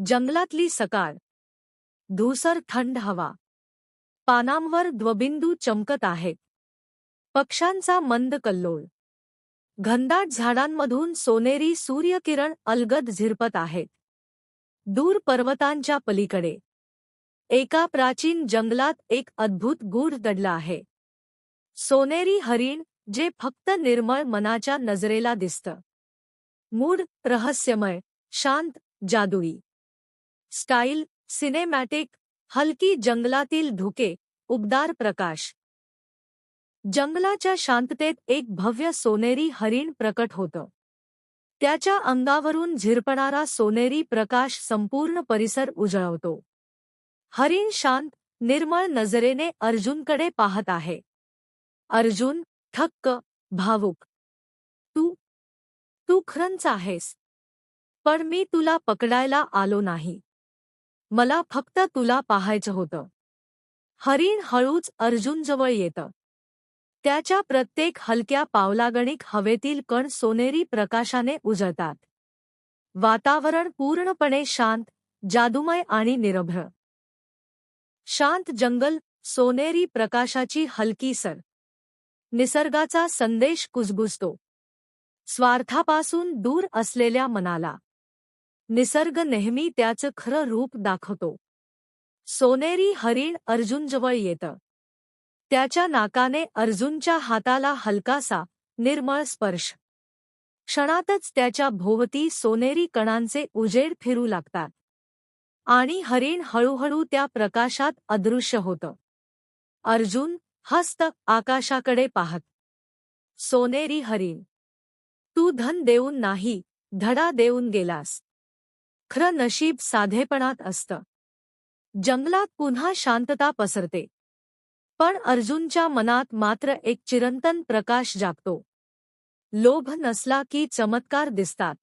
जंगलातली सकाळ. धूसर थंड हवा. पानांवर द्वबिंदू चमकत आहेत. पक्ष्यांचा मंद कल्लोळ. घनदाट झाडांमधून सोनेरी सूर्यकिरण अलगद झिरपत आहेत. दूर पर्वतांच्या पलीकडे एका प्राचीन जंगलात एक अद्भुत गूढ दडलं आहे. सोनेरी हरिण जे फक्त निर्मळ मनाच्या नजरेला दिसतं. मूड रहस्यमय, शांत, जादुई. स्टाईल सिनेमॅटिक, हलकी जंगलातील धुके, उबदार प्रकाश. जंगलाच्या शांततेत एक भव्य सोनेरी हरिण प्रकट होतं. त्याच्या अंगावरून झिरपणारा सोनेरी प्रकाश संपूर्ण परिसर उजळवतो. हरिण शांत, निर्मळ नजरेने अर्जुनकडे पाहत आहे. अर्जुन थक्क, भावुक. तू तू खरंच आहेस. पण मी तुला पकडायला आलो नाही. मला फक्त तुला पाहायचं होतं. हरिण हळूच अर्जुनजवळ येतं. त्याच्या प्रत्येक हलक्या पावलागणिक हवेतील कण सोनेरी प्रकाशाने उजळतात. वातावरण पूर्णपणे शांत, जादुमय आणि निरभ्र. शांत जंगल, सोनेरी प्रकाशाची हलकी सर. निसर्गाचा संदेश कुजबुजतो. स्वार्थापासून दूर असलेल्या मनाला निसर्ग नेहमी त्याचं खरं रूप दाखवतो. सोनेरी हरिण अर्जुनजवळ येतं. त्याच्या नाकाने अर्जुनच्या हाताला हलकासा, निर्मळ स्पर्श. क्षणातच त्याच्या भोवती सोनेरी कणांचे उजेड फिरू लागतात. आणि हरिण हळूहळू त्या प्रकाशात अदृश्य होतं. अर्जुन हस्त आकाशाकडे पाहत. सोनेरी हरिण, तू धन देऊन नाही, धडा देऊन गेलास. खरं नशीब साधेपणात असतं. जंगलात पुन्हा शांतता पसरते. पण अर्जुनच्या मनात मात्र एक चिरंतन प्रकाश जागतो. लोभ नसला की चमत्कार दिसतात.